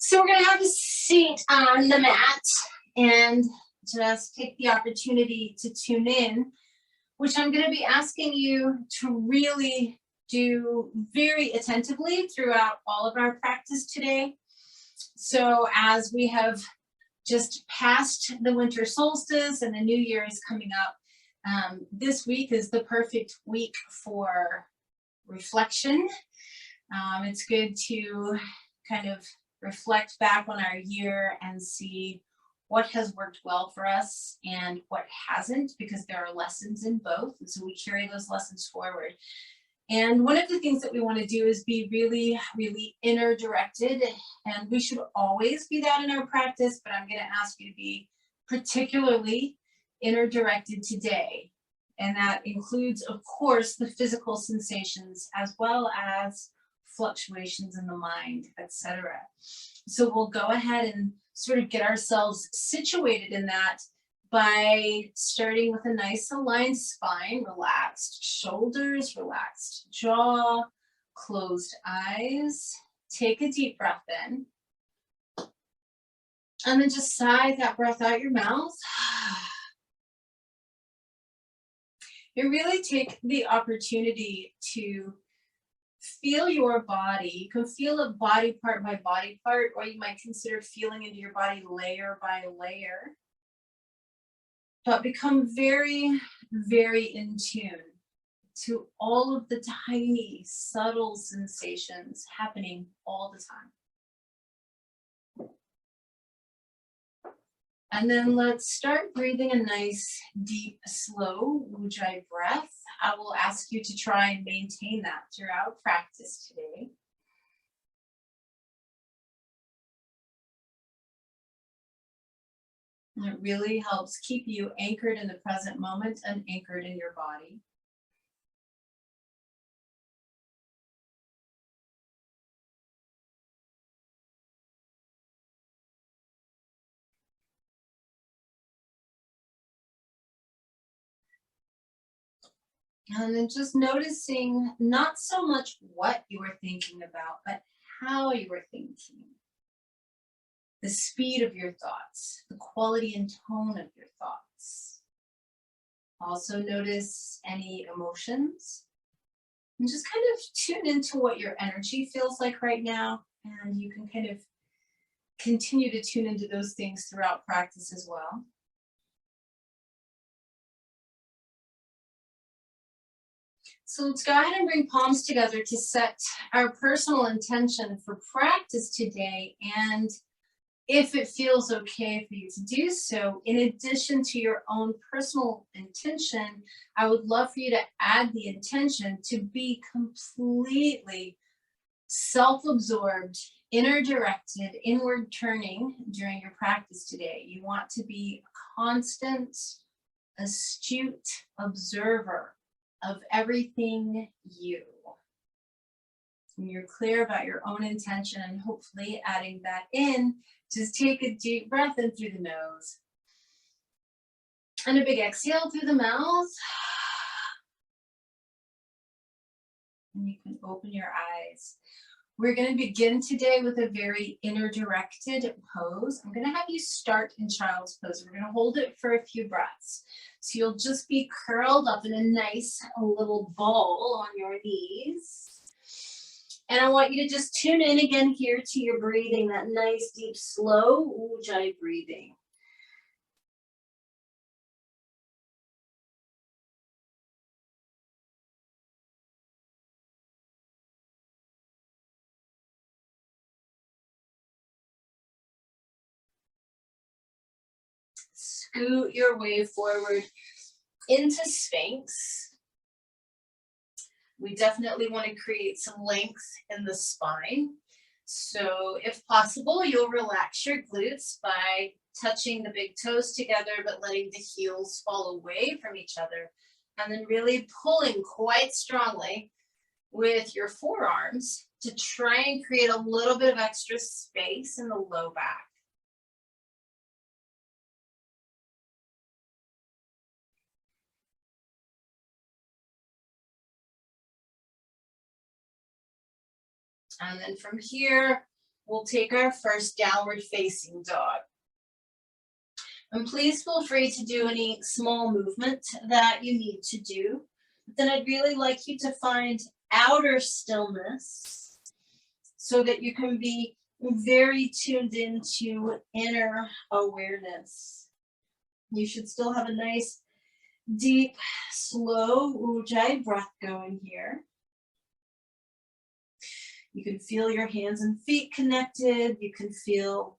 So we're going to have a seat on the mat and just take the opportunity to tune in, which I'm going to be asking you to really do very attentively throughout all of our practice today. So as we have just passed the winter solstice and the new year is coming up, this week is the perfect week for reflection. It's good to kind of reflect back on our year and see what has worked well for us and what hasn't, because there are lessons in both. And so we carry those lessons forward. And one of the things that we want to do is be really, really inner directed. And we should always be that in our practice, but I'm going to ask you to be particularly inner directed today. And that includes, of course, the physical sensations as well as fluctuations in the mind, etc. So we'll go ahead and sort of get ourselves situated in that by starting with a nice aligned spine, relaxed shoulders, relaxed jaw, closed eyes. Take a deep breath in. And then just sigh that breath out your mouth. You really take the opportunity to feel your body. You can feel it body part by body part, or you might consider feeling into your body layer by layer. But become very, very in tune to all of the tiny, subtle sensations happening all the time. And then let's start breathing a nice, deep, slow Ujjayi breath. I will ask you to try and maintain that throughout practice today. And it really helps keep you anchored in the present moment and anchored in your body. And then just noticing not so much what you were thinking about, but how you were thinking. The speed of your thoughts, the quality and tone of your thoughts. Also notice any emotions. And just kind of tune into what your energy feels like right now. And you can kind of continue to tune into those things throughout practice as well. So let's go ahead and bring palms together to set our personal intention for practice today. And if it feels okay for you to do so, in addition to your own personal intention, I would love for you to add the intention to be completely self-absorbed, inner-directed, inward turning during your practice today. You want to be a constant, astute observer of everything you. When you're clear about your own intention and hopefully adding that in, just take a deep breath in through the nose. And a big exhale through the mouth. And you can open your eyes. We're going to begin today with a very inner directed pose. I'm going to have you start in child's pose. We're going to hold it for a few breaths. So you'll just be curled up in a nice little ball on your knees. And I want you to just tune in again here to your breathing, that nice, deep, slow Ujjayi breathing. Scoot your way forward into Sphinx. We definitely want to create some length in the spine. So if possible, you'll relax your glutes by touching the big toes together, but letting the heels fall away from each other. And then really pulling quite strongly with your forearms to try and create a little bit of extra space in the low back. And then from here, we'll take our first downward facing dog. And please feel free to do any small movement that you need to do. Then I'd really like you to find outer stillness so that you can be very tuned into inner awareness. You should still have a nice, deep, slow Ujjayi breath going here. You can feel your hands and feet connected. You can feel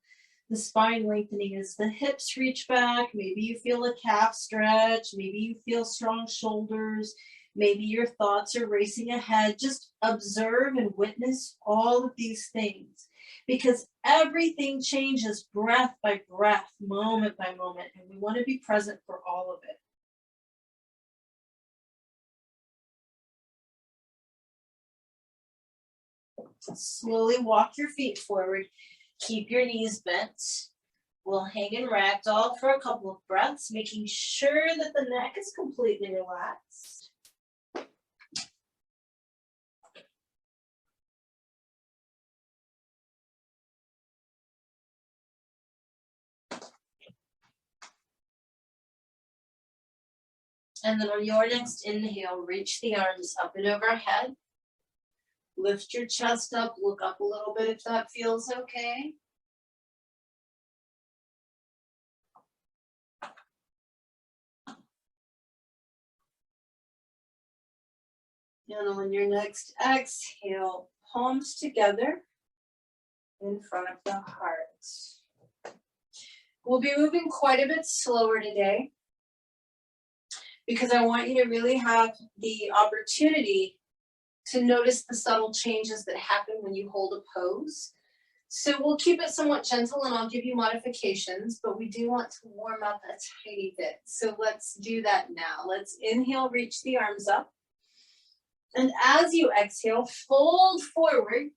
the spine lengthening as the hips reach back. Maybe you feel a calf stretch. Maybe you feel strong shoulders. Maybe your thoughts are racing ahead. Just observe and witness all of these things, because everything changes breath by breath, moment by moment, and we want to be present for all of it. Slowly walk your feet forward. Keep your knees bent. We'll hang in ragdoll for a couple of breaths, making sure that the neck is completely relaxed. And then on your next inhale, reach the arms up and overhead. Lift your chest up, look up a little bit if that feels okay. And on your next exhale, palms together in front of the heart. We'll be moving quite a bit slower today because I want you to really have the opportunity to notice the subtle changes that happen when you hold a pose. So we'll keep it somewhat gentle and I'll give you modifications, but we do want to warm up a tiny bit. So let's do that now. Let's inhale, reach the arms up. And as you exhale, fold forward,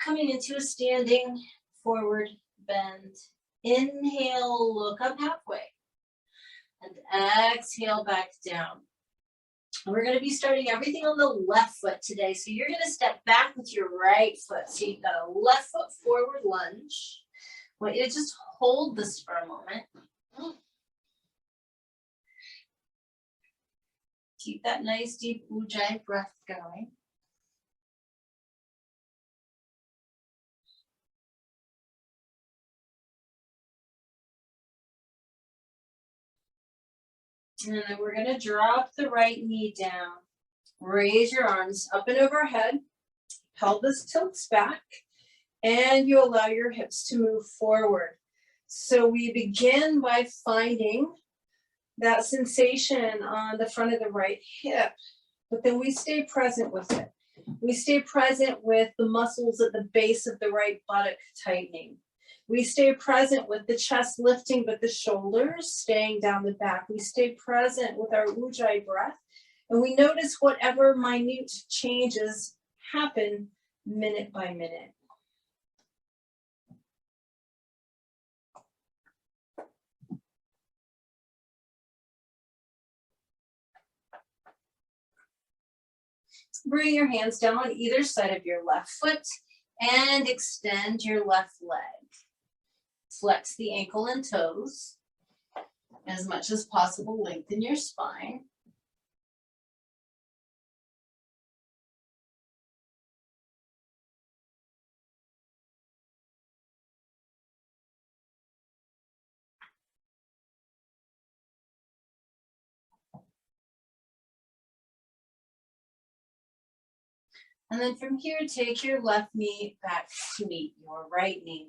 coming into a standing forward bend. Inhale, look up halfway. And exhale back down. And we're going to be starting everything on the left foot today. So you're going to step back with your right foot. So you've got a left foot forward lunge. I want you to just hold this for a moment. Keep that nice deep Ujjayi breath going. And then we're going to drop the right knee down. Raise your arms up and overhead. Pelvis tilts back. And you allow your hips to move forward. So we begin by finding that sensation on the front of the right hip. But then we stay present with it. We stay present with the muscles at the base of the right buttock tightening. We stay present with the chest lifting, but the shoulders staying down the back. We stay present with our Ujjayi breath, and we notice whatever minute changes happen minute by minute. Bring your hands down on either side of your left foot and extend your left leg. Flex the ankle and toes. As much as possible, lengthen your spine. And then from here, take your left knee back to meet your right knee.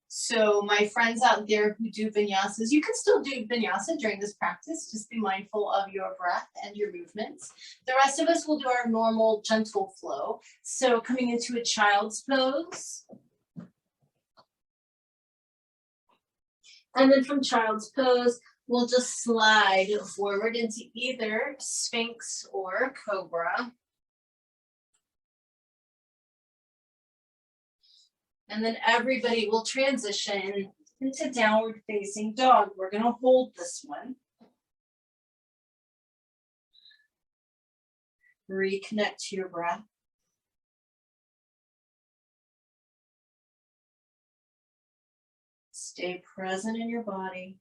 So my friends out there who do vinyasas, you can still do vinyasa during this practice. Just be mindful of your breath and your movements. The rest of us will do our normal gentle flow. So coming into a child's pose. And then from child's pose, we'll just slide forward into either Sphinx or Cobra. And then everybody will transition into downward facing dog. We're going to hold this one. Reconnect to your breath. Stay present in your body.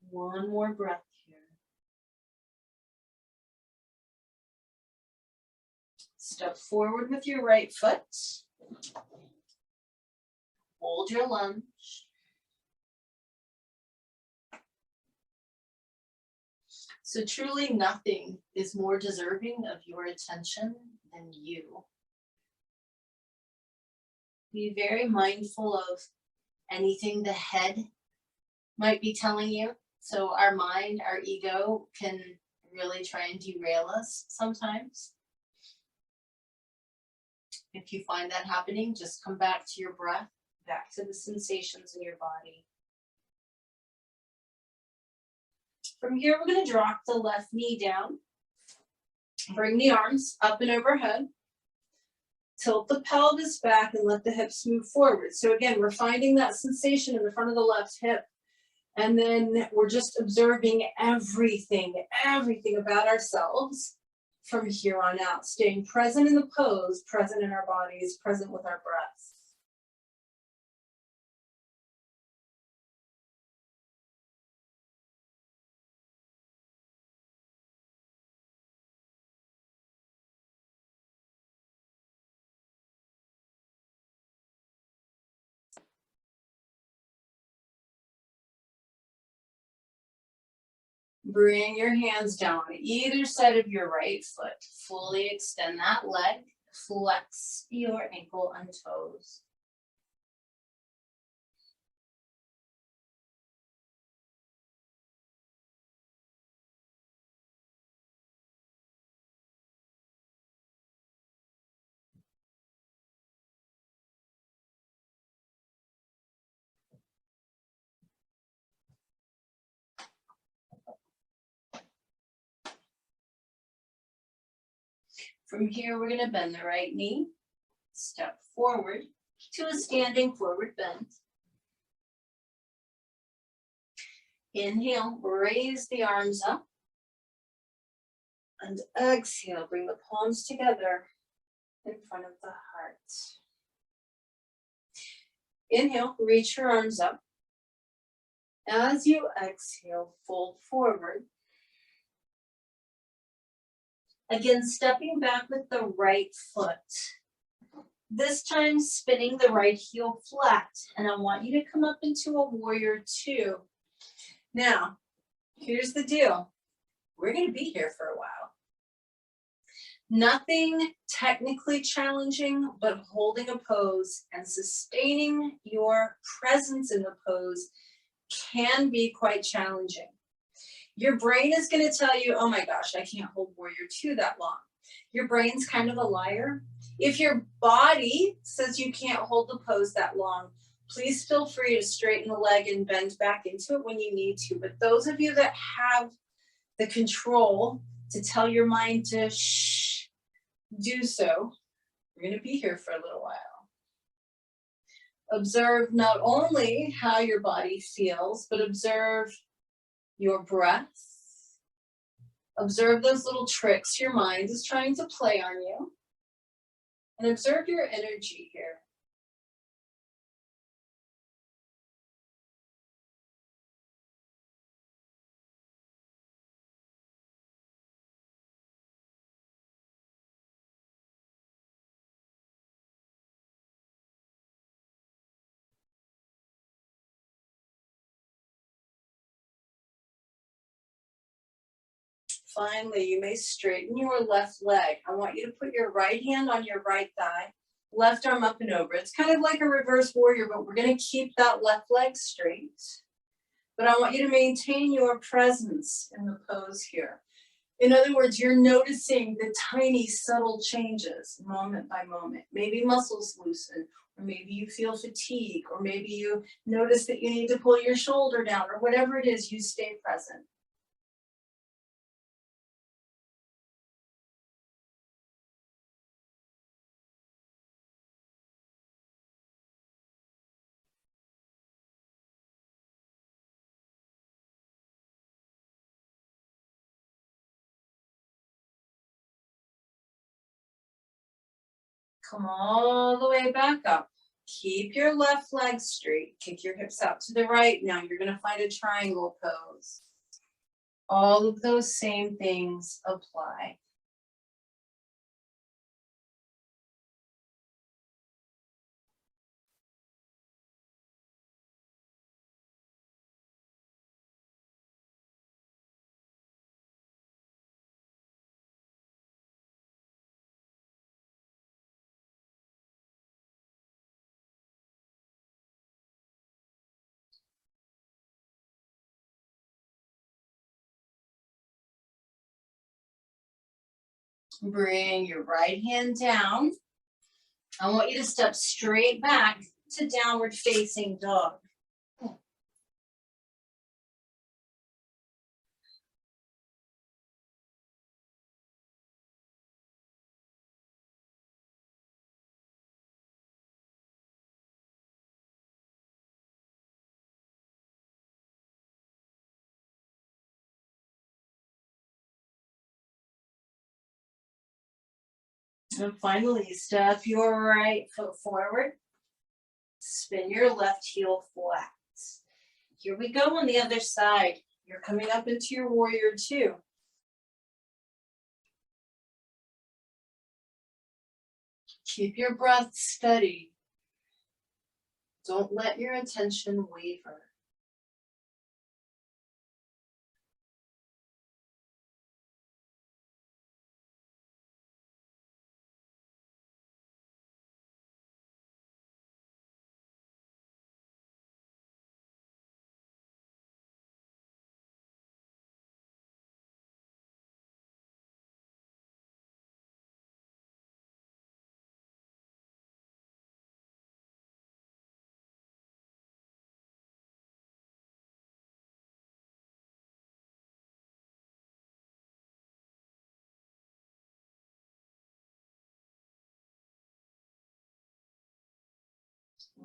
One more breath here. Step forward with your right foot. Hold your lunge. So truly nothing is more deserving of your attention than you. Be very mindful of anything the head might be telling you. So our mind, our ego can really try and derail us sometimes. If you find that happening, just come back to your breath, back to the sensations in your body. From here, we're going to drop the left knee down. Bring the arms up and overhead. Tilt the pelvis back and let the hips move forward. So again, we're finding that sensation in the front of the left hip. And then we're just observing everything about ourselves from here on out. Staying present in the pose, present in our bodies, present with our breaths. Bring your hands down on either side of your right foot. Fully extend that leg. Flex your ankle and toes. From here, we're going to bend the right knee, step forward to a standing forward bend. Inhale, raise the arms up. And exhale, bring the palms together in front of the heart. Inhale, reach your arms up. As you exhale, fold forward. Again, stepping back with the right foot. This time, spinning the right heel flat. And I want you to come up into a warrior two. Now, here's the deal. We're going to be here for a while. Nothing technically challenging, but holding a pose and sustaining your presence in the pose can be quite challenging. Your brain is going to tell you, oh my gosh, I can't hold warrior two that long. Your brain's kind of a liar. If your body says you can't hold the pose that long, please feel free to straighten the leg and bend back into it when you need to. But those of you that have the control to tell your mind to shh, do so. We're going to be here for a little while. Observe not only how your body feels, but observe your breath. Observe those little tricks your mind is trying to play on you. And observe your energy here. Finally, you may straighten your left leg. I want you to put your right hand on your right thigh, left arm up and over. It's kind of like a reverse warrior, but we're going to keep that left leg straight. But I want you to maintain your presence in the pose here. In other words, you're noticing the tiny, subtle changes moment by moment. Maybe muscles loosen, or maybe you feel fatigue, or maybe you notice that you need to pull your shoulder down, or whatever it is, you stay present. Come all the way back up. Keep your left leg straight. Kick your hips out to the right. Now you're going to find a triangle pose. All of those same things apply. Bring your right hand down. I want you to step straight back to downward facing dog. And finally, step your right foot forward. Spin your left heel flat. Here we go on the other side. You're coming up into your warrior two. Keep your breath steady. Don't let your attention waver.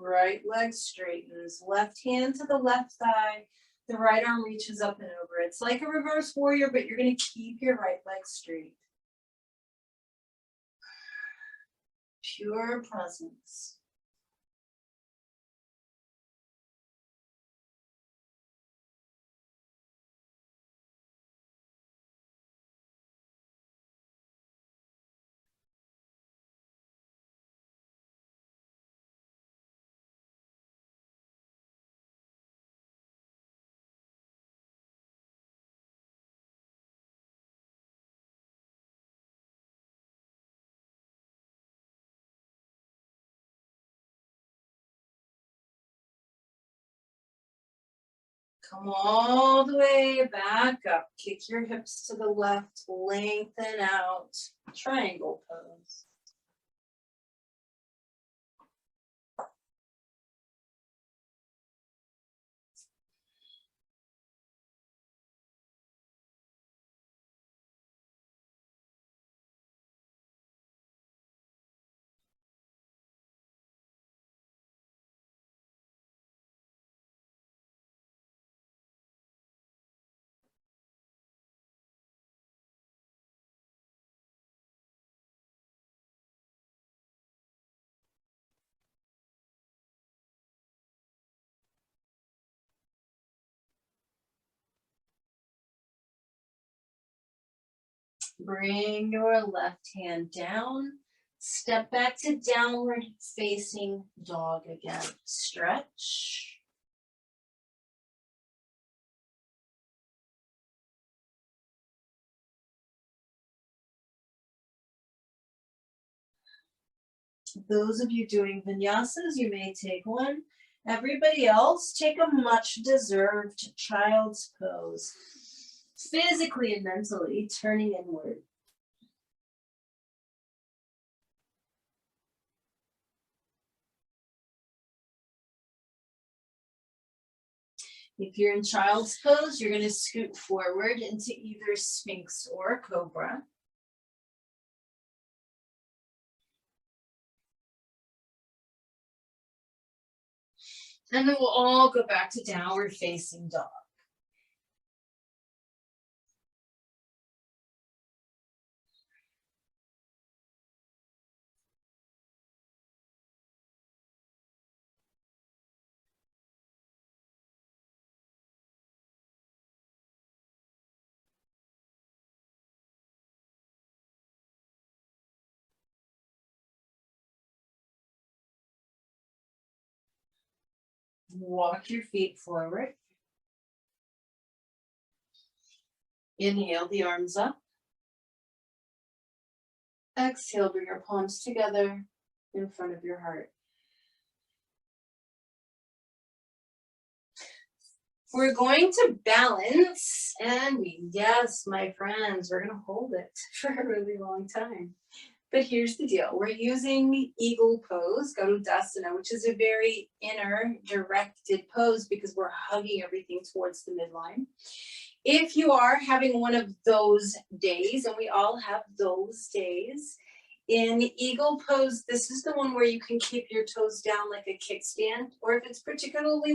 Right leg straightens, left hand to the left thigh, the right arm reaches up and over. It's like a reverse warrior, but you're going to keep your right leg straight. Pure presence. Come all the way back up. Kick your hips to the left, lengthen out. Triangle pose. Bring your left hand down. Step back to downward facing dog again. Stretch. Those of you doing vinyasas, you may take one. Everybody else, take a much deserved child's pose. Physically and mentally turning inward. If you're in child's pose, you're going to scoot forward into either Sphinx or Cobra. And then we'll all go back to downward facing dog. Walk your feet forward. Inhale the arms up. Exhale, bring your palms together in front of your heart. We're going to balance, and yes, my friends, we're going to hold it for a really long time. But here's the deal. We're using eagle pose, Garudasana, which is a very inner directed pose because we're hugging everything towards the midline. If you are having one of those days, and we all have those days, in eagle pose, this is the one where you can keep your toes down like a kickstand, or if it's particularly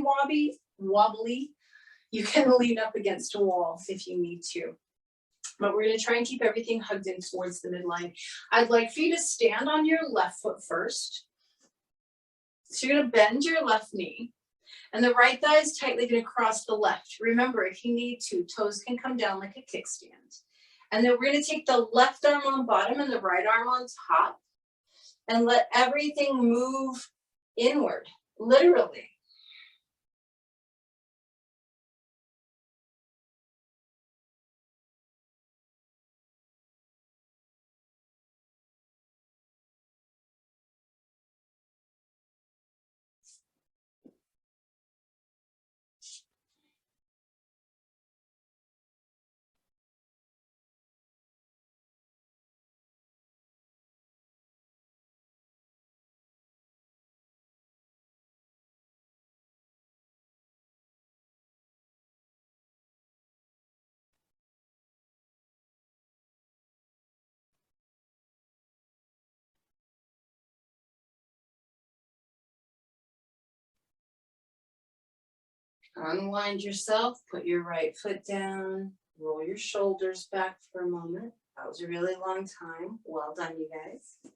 wobbly, you can lean up against a wall if you need to. But we're going to try and keep everything hugged in towards the midline. I'd like for you to stand on your left foot first. So you're going to bend your left knee, and the right thigh is tightly going to cross the left. Remember, if you need to, toes can come down like a kickstand. And then we're going to take the left arm on bottom and the right arm on top, and let everything move inward, literally. Unwind yourself, put your right foot down, roll your shoulders back for a moment. That was a really long time. Well done, you guys.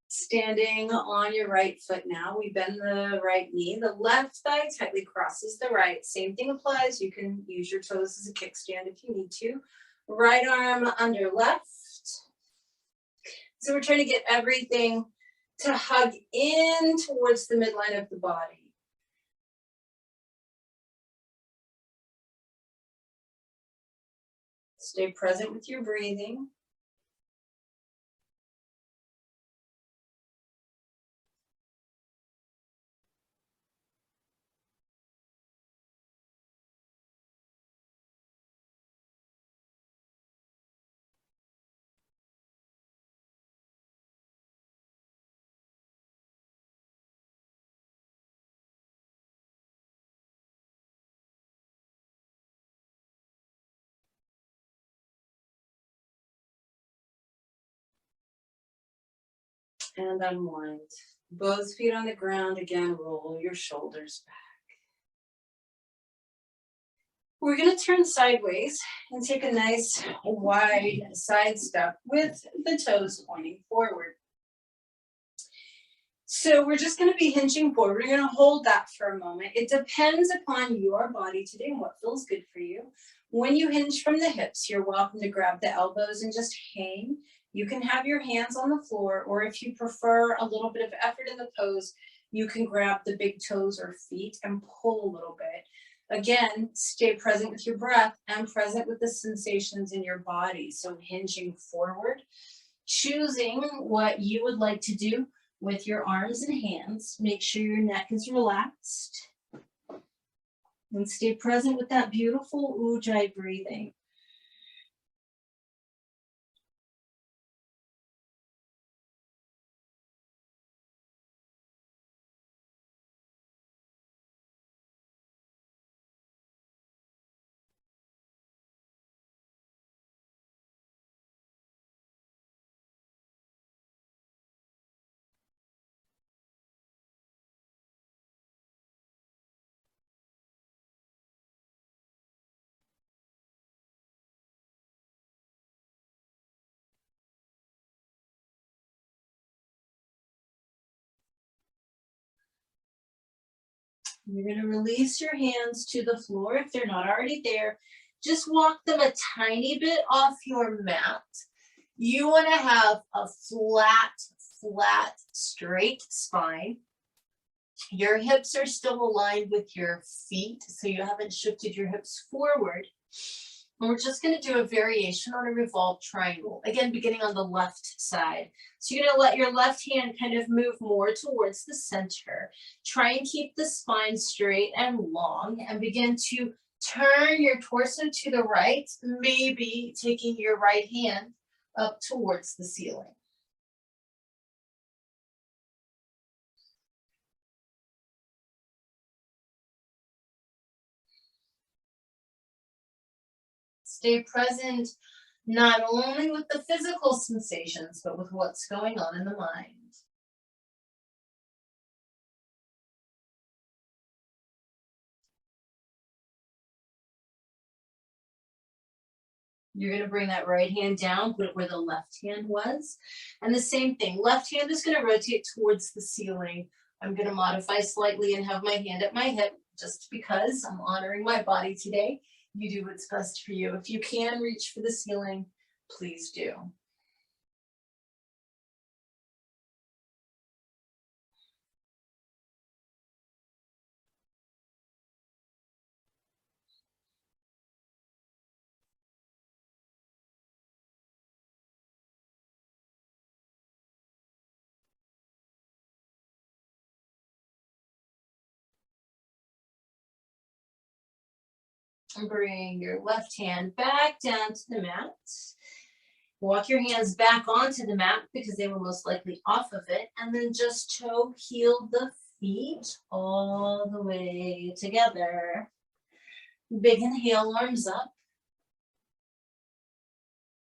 Standing on your right foot now, we bend the right knee. The left thigh tightly crosses the right. Same thing applies. You can use your toes as a kickstand if you need to. Right arm under left. So we're trying to get everything to hug in towards the midline of the body. Stay present with your breathing. And unwind. Both feet on the ground. Again, roll your shoulders back. We're going to turn sideways and take a nice wide side step with the toes pointing forward. So we're just going to be hinging forward. We're going to hold that for a moment. It depends upon your body today and what feels good for you. When you hinge from the hips, you're welcome to grab the elbows and just hang. You can have your hands on the floor, or if you prefer a little bit of effort in the pose, you can grab the big toes or feet and pull a little bit. Again, stay present with your breath and present with the sensations in your body. So hinging forward, choosing what you would like to do with your arms and hands. Make sure your neck is relaxed. And stay present with that beautiful Ujjayi breathing. You're going to release your hands to the floor if they're not already there. Just walk them a tiny bit off your mat. You want to have a flat, straight spine. Your hips are still aligned with your feet, so you haven't shifted your hips forward. And we're just going to do a variation on a revolved triangle, again, beginning on the left side. So you're going to let your left hand kind of move more towards the center. Try and keep the spine straight and long, and begin to turn your torso to the right, maybe taking your right hand up towards the ceiling. Stay present not only with the physical sensations, but with what's going on in the mind. You're going to bring that right hand down, put it where the left hand was. And the same thing, left hand is going to rotate towards the ceiling. I'm going to modify slightly and have my hand at my hip, just because I'm honoring my body today. You do what's best for you. If you can reach for the ceiling, please do. And bring your left hand back down to the mat. Walk your hands back onto the mat because they were most likely off of it. And then just toe heel the feet all the way together. Big inhale, arms up.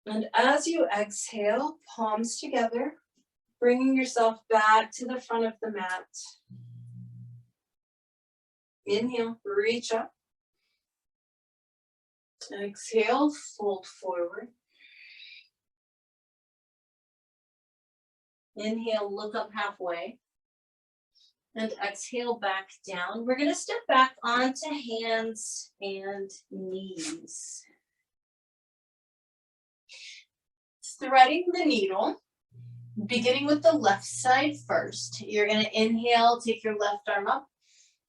And as you exhale, palms together, bringing yourself back to the front of the mat. Inhale, reach up. Exhale, fold forward. Inhale, look up halfway. And exhale back down. We're going to step back onto hands and knees. Threading the needle, beginning with the left side first. You're going to inhale, take your left arm up.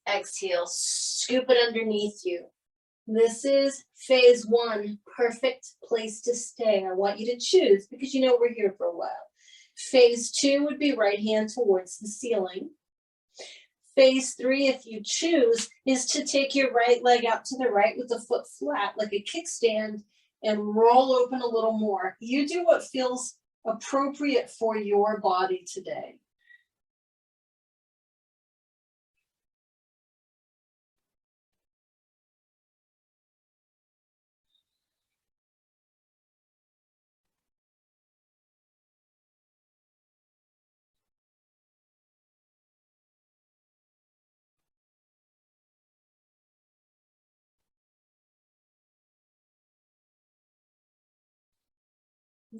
Exhale, scoop it underneath you. This is phase one, perfect place to stay. I want you to choose because you know we're here for a while. Phase two would be right hand towards the ceiling. Phase three, if you choose, is to take your right leg out to the right with the foot flat like a kickstand and roll open a little more. You do what feels appropriate for your body today.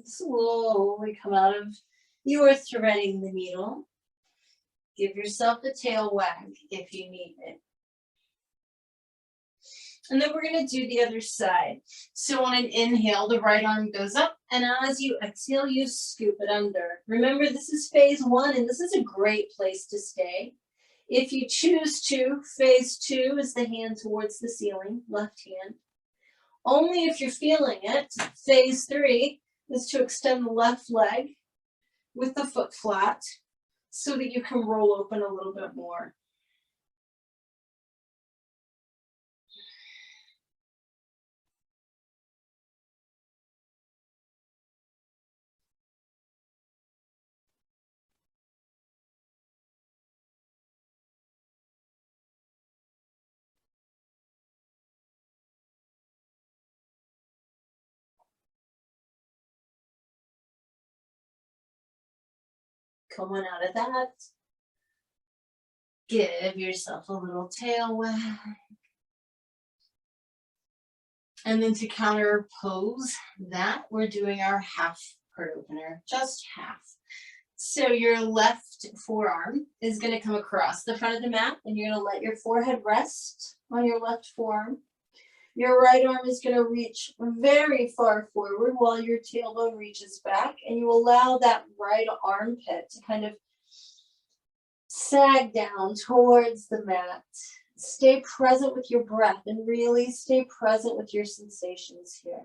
Slowly come out of your threading the needle. Give yourself a tail wag if you need it. And then we're going to do the other side. So on an inhale, the right arm goes up, and as you exhale, you scoop it under. Remember, this is phase one, and this is a great place to stay. If you choose to, phase two is the hand towards the ceiling, left hand. Only if you're feeling it, phase three is to extend the left leg with the foot flat so that you can roll open a little bit more. Coming out of that, give yourself a little tail wag. And then to counter pose that, we're doing our half heart opener, just half. So your left forearm is going to come across the front of the mat, and you're going to let your forehead rest on your left forearm. Your right arm is going to reach very far forward while your tailbone reaches back, and you allow that right armpit to kind of Sag down towards the mat. Stay present with your breath and really stay present with your sensations here.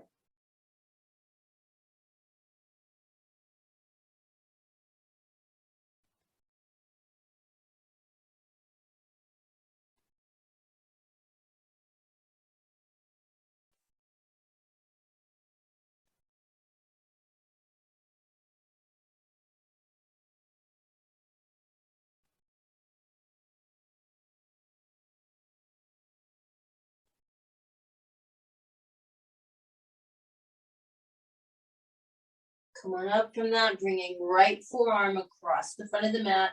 Come on up from that, bringing right forearm across the front of the mat.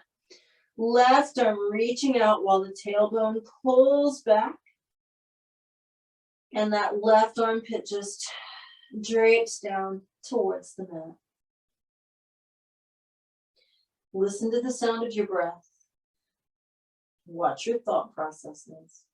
Left arm reaching out while the tailbone pulls back. And that left armpit just drapes down towards the mat. Listen to the sound of your breath. Watch your thought processes.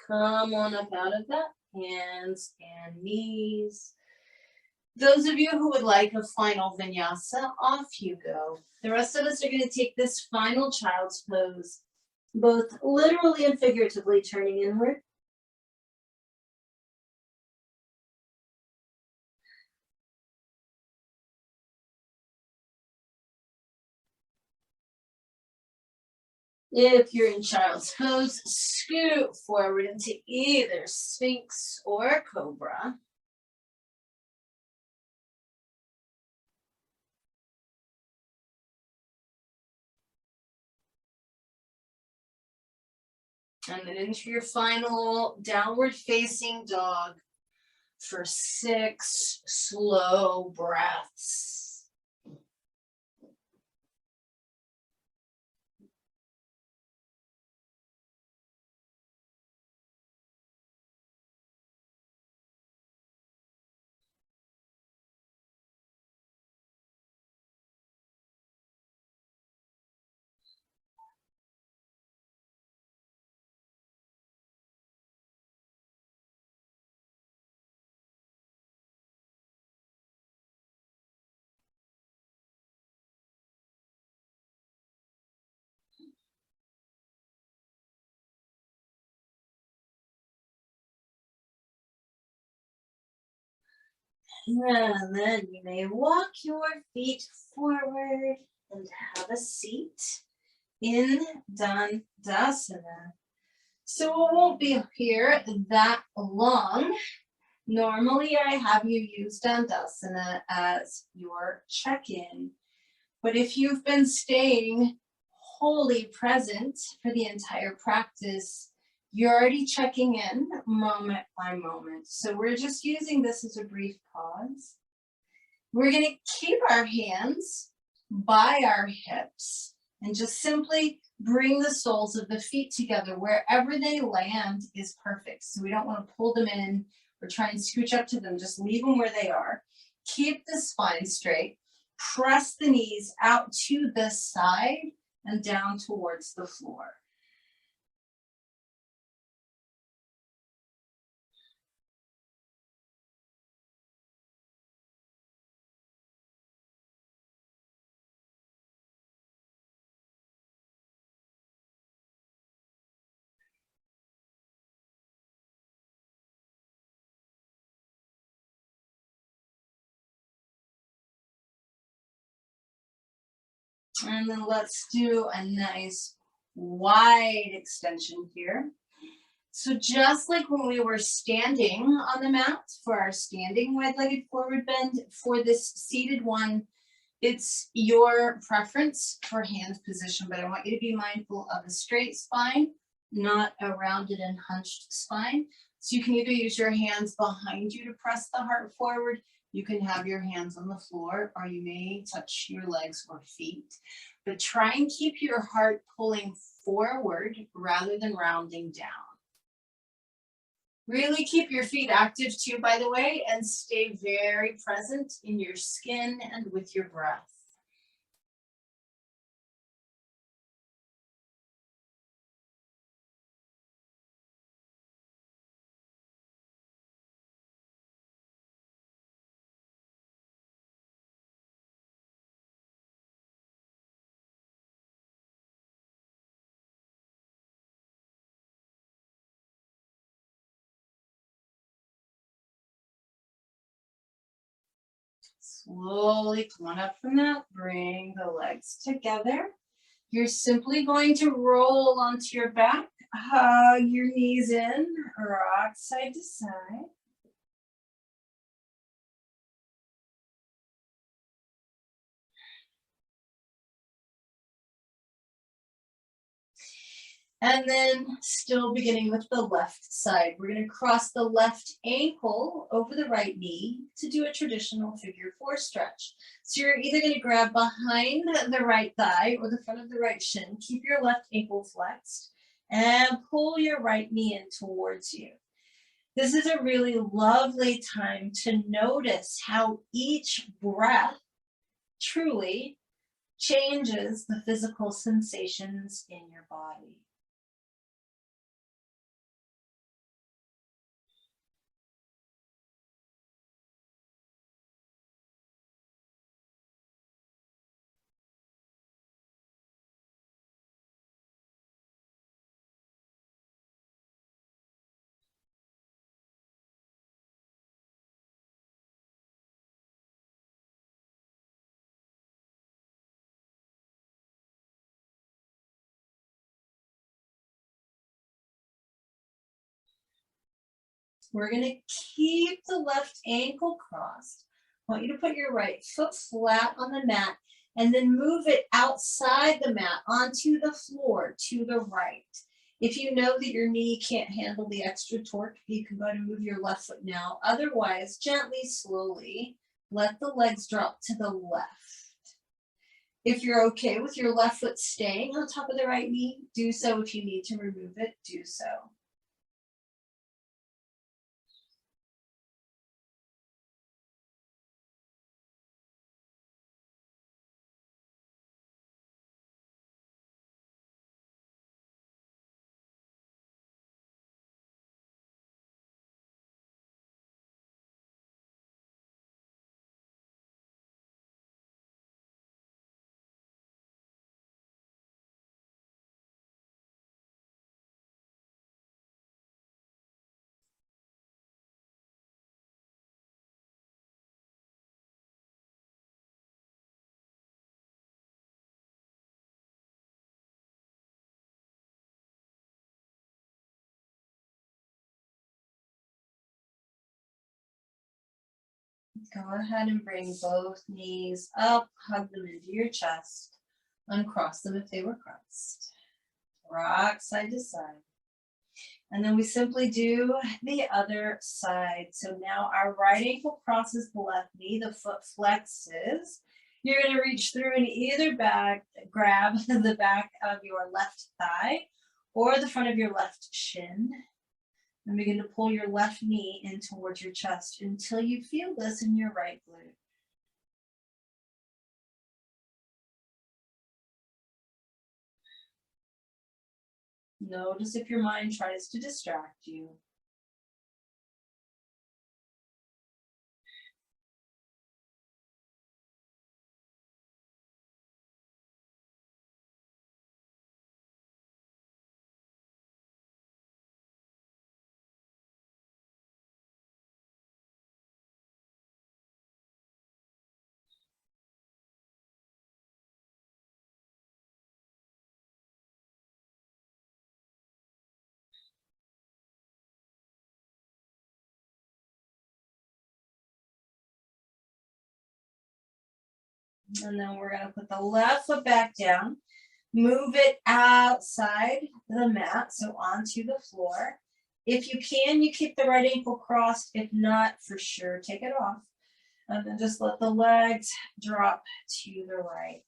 Come on up out of that. Hands and knees. Those of you who would like a final vinyasa, off you go. The rest of us are going to take this final child's pose, both literally and figuratively turning inward. If you're in child's pose, scoot forward into either Sphinx or Cobra. And then into your final downward facing dog for 6 slow breaths. And then you may walk your feet forward and have a seat in Dandasana. So it won't be here that long. Normally I have you use Dandasana as your check-in. But if you've been staying wholly present for the entire practice, you're already checking in moment by moment. So we're just using this as a brief pause. We're going to keep our hands by our hips and just simply bring the soles of the feet together. Wherever they land is perfect. So we don't want to pull them in or try and scooch up to them. Just leave them where they are. Keep the spine straight. Press the knees out to the side and down towards the floor. And then let's do a nice wide extension here. So just like when we were standing on the mat for our standing wide-legged forward bend, for this seated one, it's your preference for hand position, but I want you to be mindful of a straight spine, not a rounded and hunched spine. So you can either use your hands behind you to press the heart forward. You can have your hands on the floor, or you may touch your legs or feet, but try and keep your heart pulling forward rather than rounding down. Really keep your feet active too, by the way, and stay very present in your skin and with your breath. Slowly come on up from that. Bring the legs together. You're simply going to roll onto your back, hug your knees in, rock side to side. And then still beginning with the left side. We're going to cross the left ankle over the right knee to do a traditional figure 4 stretch. So you're either going to grab behind the right thigh or the front of the right shin. Keep your left ankle flexed and pull your right knee in towards you. This is a really lovely time to notice how each breath truly changes the physical sensations in your body. We're going to keep the left ankle crossed. I want you to put your right foot flat on the mat and then move it outside the mat onto the floor to the right. If you know that your knee can't handle the extra torque, you can go and move your left foot now. Otherwise, gently, slowly, let the legs drop to the left. If you're okay with your left foot staying on top of the right knee, do so. If you need to remove it, do so. Go ahead and bring both knees up, hug them into your chest, uncross them if they were crossed. Rock side to side. And then we simply do the other side. So now our right ankle crosses the left knee, the foot flexes. You're going to reach through and either grab the back of your left thigh or the front of your left shin. And begin to pull your left knee in towards your chest until you feel this in your right glute. Notice if your mind tries to distract you. And then we're going to put the left foot back down, move it outside the mat, so onto the floor. If you can, you keep the right ankle crossed. If not, for sure, take it off. And then just let the legs drop to the right.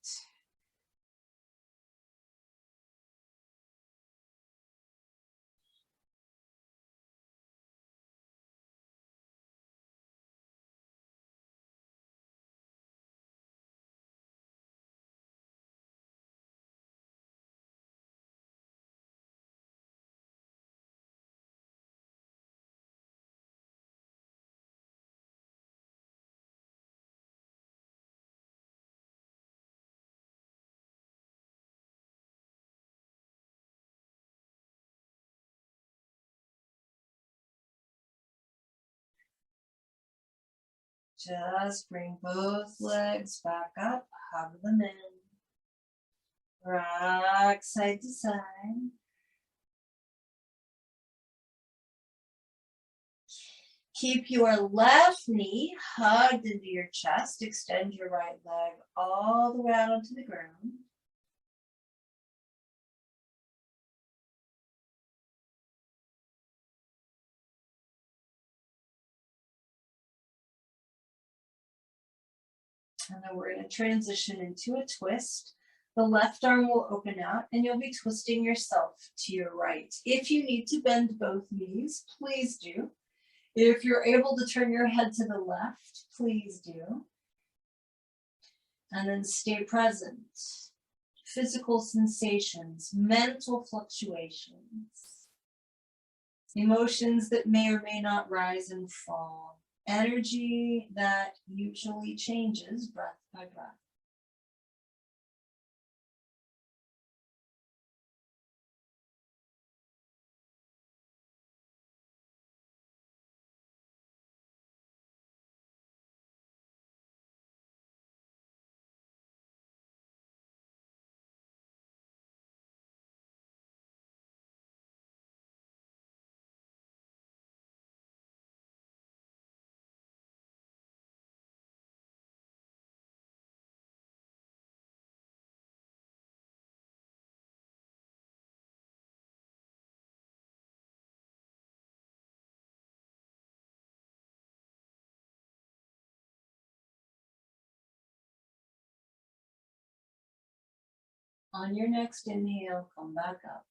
Just bring both legs back up, hug them in. Rock side to side. Keep your left knee hugged into your chest. Extend your right leg all the way out onto the ground. And then we're going to transition into a twist. The left arm will open out and you'll be twisting yourself to your right. If you need to bend both knees, please do. If you're able to turn your head to the left, please do. And then stay present. Physical sensations, mental fluctuations, emotions that may or may not rise and fall, energy that usually changes breath by breath. On your next inhale, come back up.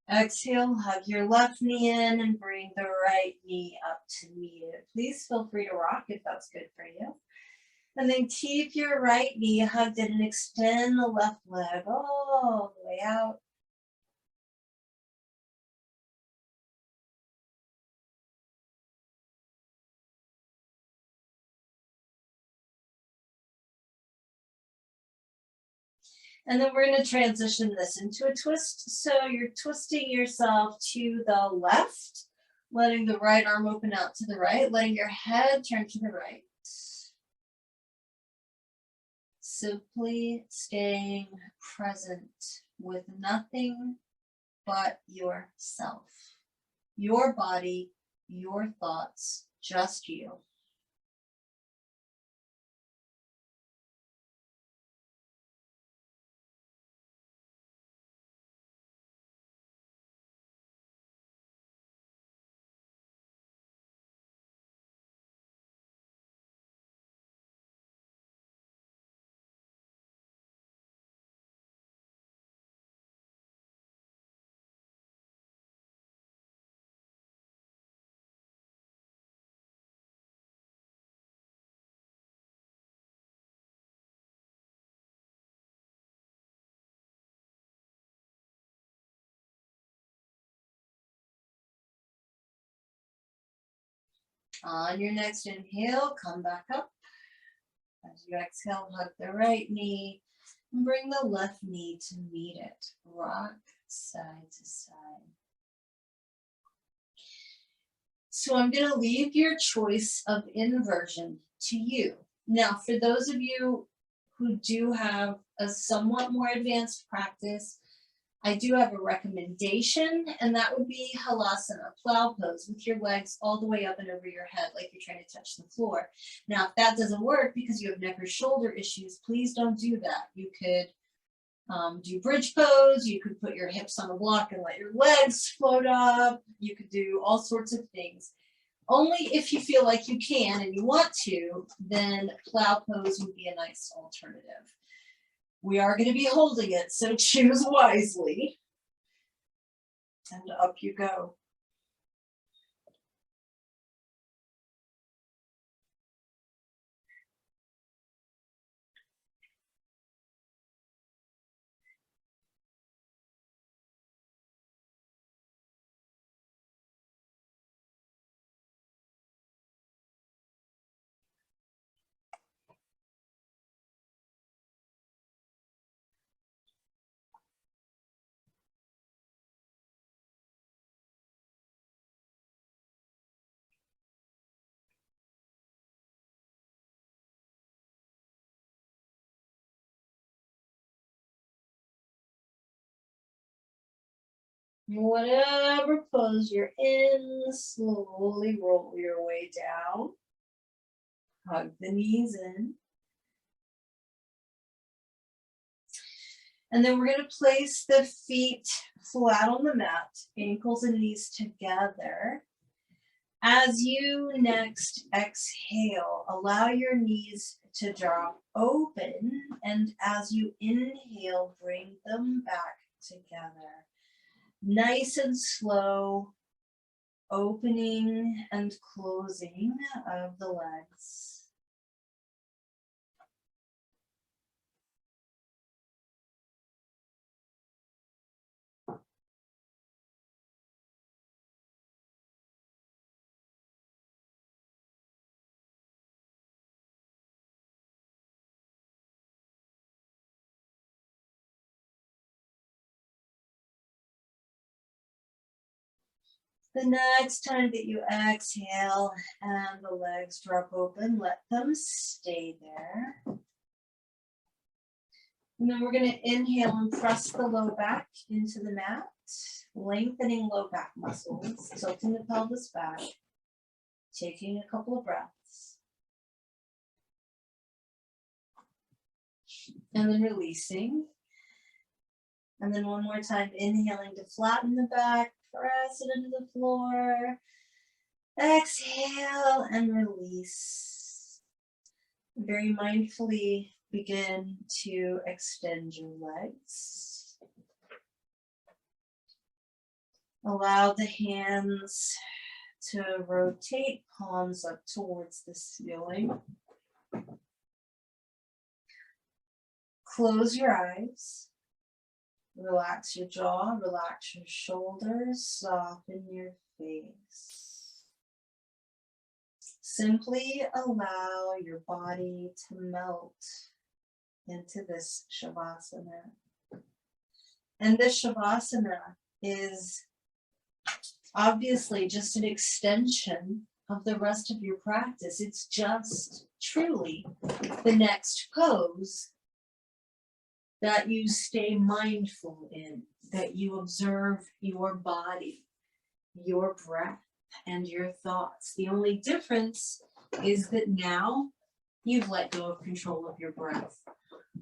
Exhale, hug your left knee in and bring the right knee up to meet it. Please feel free to rock if that's good for you. And then keep your right knee hugged in and extend the left leg all the way out. And then we're going to transition this into a twist. So you're twisting yourself to the left, letting the right arm open out to the right, letting your head turn to the right. Simply staying present with nothing but yourself, your body, your thoughts, just you. On your next inhale, come back up. As you exhale, hug the right knee and bring the left knee to meet it. Rock side to side. So I'm going to leave your choice of inversion to you. Now, for those of you who do have a somewhat more advanced practice, I do have a recommendation, and that would be Halasana, plow pose, with your legs all the way up and over your head like you're trying to touch the floor. Now, if that doesn't work because you have neck or shoulder issues, please don't do that. You could do bridge pose, you could put your hips on a block and let your legs float up, you could do all sorts of things. Only if you feel like you can and you want to, then plow pose would be a nice alternative. We are going to be holding it, so choose wisely. And up you go. Whatever pose you're in, slowly roll your way down. Hug the knees in. And then we're going to place the feet flat on the mat, ankles and knees together. As you next exhale, allow your knees to drop open. And as you inhale, bring them back together. Nice and slow, opening and closing of the legs. The next time that you exhale and the legs drop open, let them stay there. And then we're going to inhale and press the low back into the mat, lengthening low back muscles, tilting the pelvis back, taking a couple of breaths. And then releasing. And then one more time, inhaling to flatten the back, press it into the floor. Exhale and release. Very mindfully begin to extend your legs. Allow the hands to rotate, palms up towards the ceiling. Close your eyes. Relax your jaw, relax your shoulders, soften your face. Simply allow your body to melt into this Shavasana. And this Shavasana is obviously just an extension of the rest of your practice. It's just truly the next pose that you stay mindful in, that you observe your body, your breath, and your thoughts. The only difference is that now you've let go of control of your breath.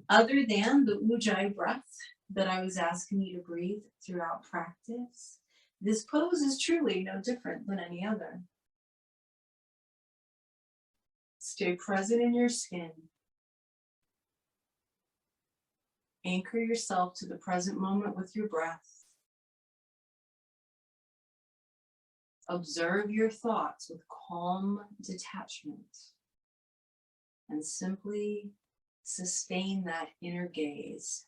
Other than the Ujjayi breath that I was asking you to breathe throughout practice, this pose is truly no different than any other. Stay present in your skin. Anchor yourself to the present moment with your breath. Observe your thoughts with calm detachment and simply sustain that inner gaze.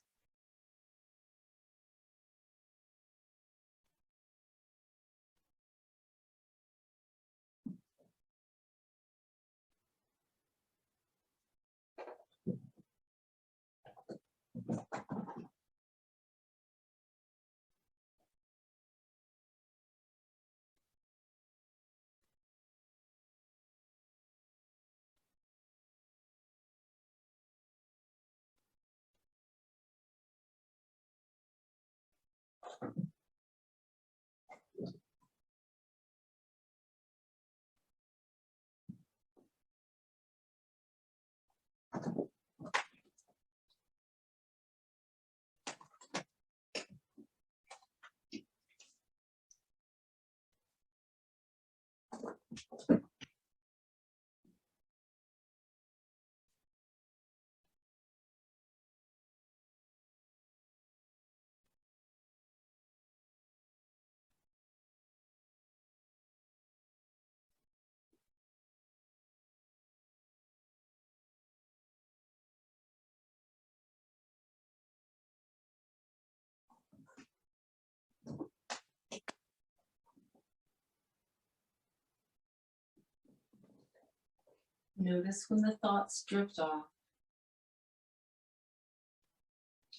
Notice when the thoughts drift off.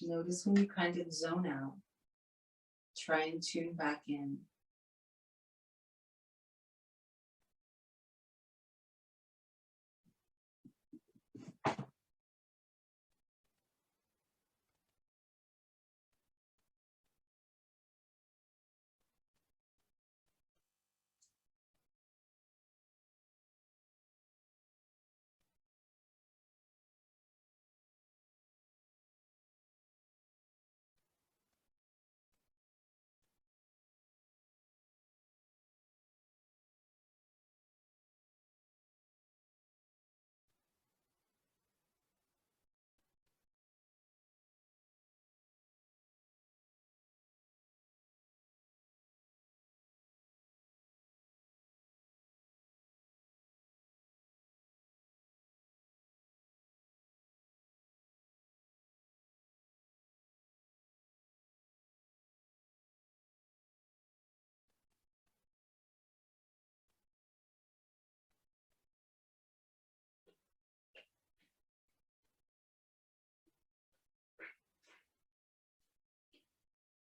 Notice when you kind of zone out. Try and tune back in.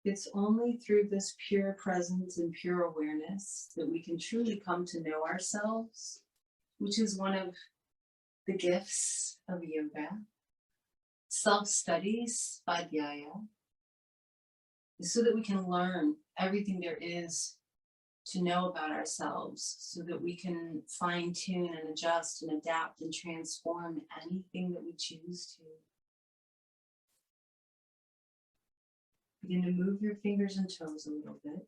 It's only through this pure presence and pure awareness that we can truly come to know ourselves, which is one of the gifts of yoga. Self-study, svadhyaya, is so that we can learn everything there is to know about ourselves, so that we can fine-tune and adjust and adapt and transform anything that we choose to. Begin to move your fingers and toes a little bit.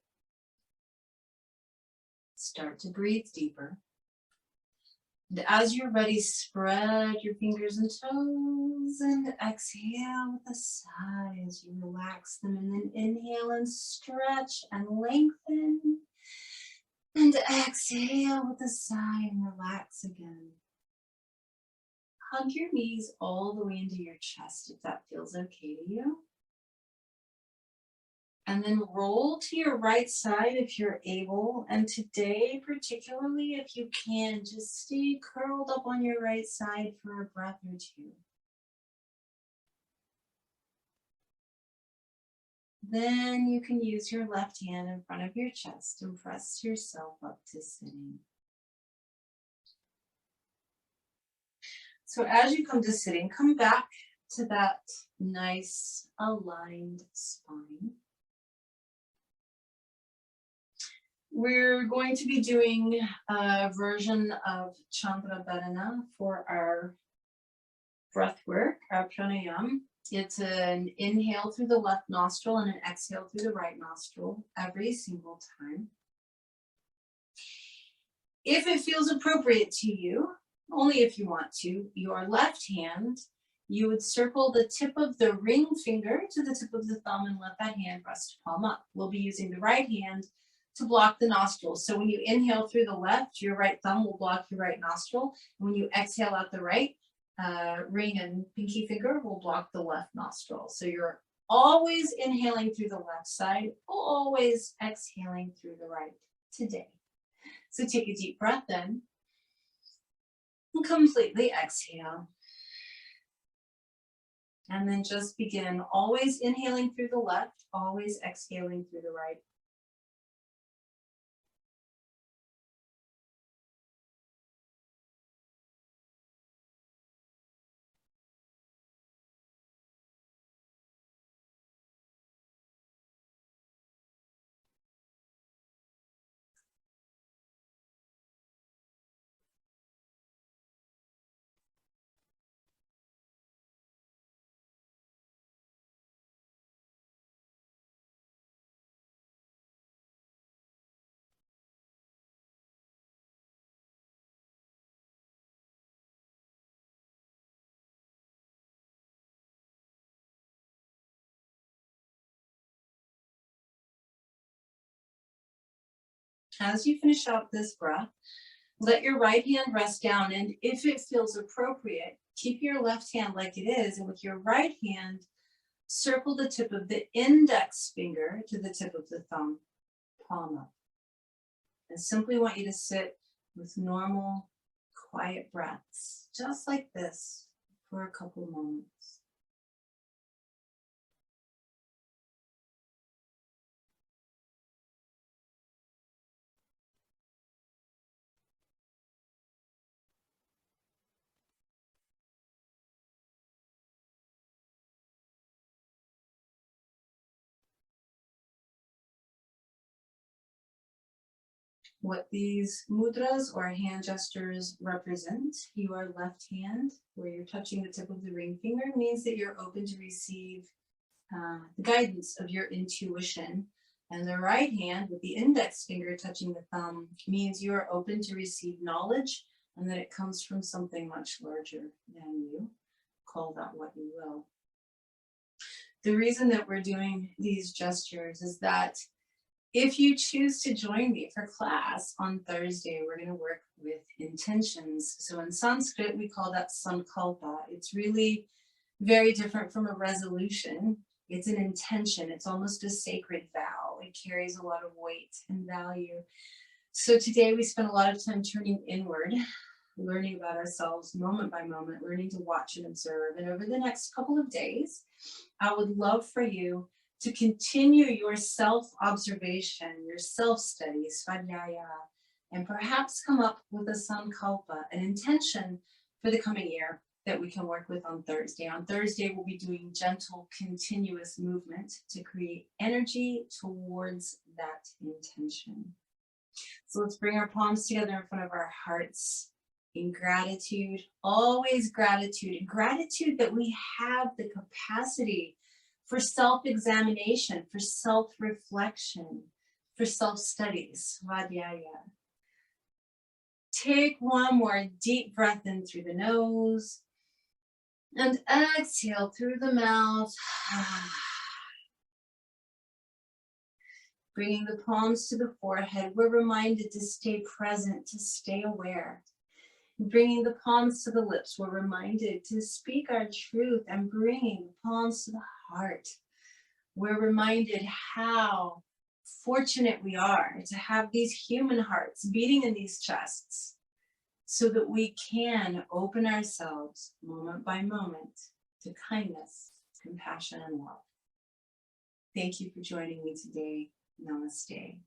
Start to breathe deeper. And as you're ready, spread your fingers and toes and exhale with a sigh as you relax them. And then inhale and stretch and lengthen. And exhale with a sigh and relax again. Hug your knees all the way into your chest if that feels okay to you. And then roll to your right side if you're able. And today, particularly if you can, just stay curled up on your right side for a breath or two. Then you can use your left hand in front of your chest and press yourself up to sitting. So as you come to sitting, come back to that nice aligned spine. We're going to be doing a version of Chandra Bharana for our breath work, our pranayam. It's an inhale through the left nostril and an exhale through the right nostril every single time. If it feels appropriate to you, only if you want to, your left hand, you would circle the tip of the ring finger to the tip of the thumb and let that hand rest palm up. We'll be using the right hand to block the nostrils. So when you inhale through the left, your right thumb will block your right nostril. When you exhale out the right, ring and pinky finger will block the left nostril. So you're always inhaling through the left side, always exhaling through the right today. So take a deep breath in and completely exhale. And then just begin always inhaling through the left, always exhaling through the right. As you finish out this breath, let your right hand rest down, and if it feels appropriate, keep your left hand like it is, and with your right hand, circle the tip of the index finger to the tip of the thumb, palm up. I simply want you to sit with normal, quiet breaths, just like this, for a couple moments. What these mudras or hand gestures represent, your left hand, where you're touching the tip of the ring finger, means that you're open to receive the guidance of your intuition. And the right hand, with the index finger touching the thumb, means you are open to receive knowledge and that it comes from something much larger than you. Call that what you will. The reason that we're doing these gestures is that if you choose to join me for class on Thursday, we're going to work with intentions. So in Sanskrit, we call that sankalpa. It's really very different from a resolution. It's an intention. It's almost a sacred vow. It carries a lot of weight and value. So today we spent a lot of time turning inward, learning about ourselves moment by moment, learning to watch and observe. And over the next couple of days, I would love for you to continue your self-observation, your self-study, svadhyaya, and perhaps come up with a sankalpa, an intention for the coming year that we can work with on Thursday. On Thursday, we'll be doing gentle, continuous movement to create energy towards that intention. So let's bring our palms together in front of our hearts in gratitude, always gratitude, gratitude that we have the capacity for self-examination, for self-reflection, for self-studies, svadhyaya. Take one more deep breath in through the nose and exhale through the mouth. Bringing the palms to the forehead, we're reminded to stay present, to stay aware. Bringing the palms to the lips, we're reminded to speak our truth, and bringing the palms to the heart, we're reminded how fortunate we are to have these human hearts beating in these chests so that we can open ourselves moment by moment to kindness, compassion, and love. Thank you for joining me today. Namaste.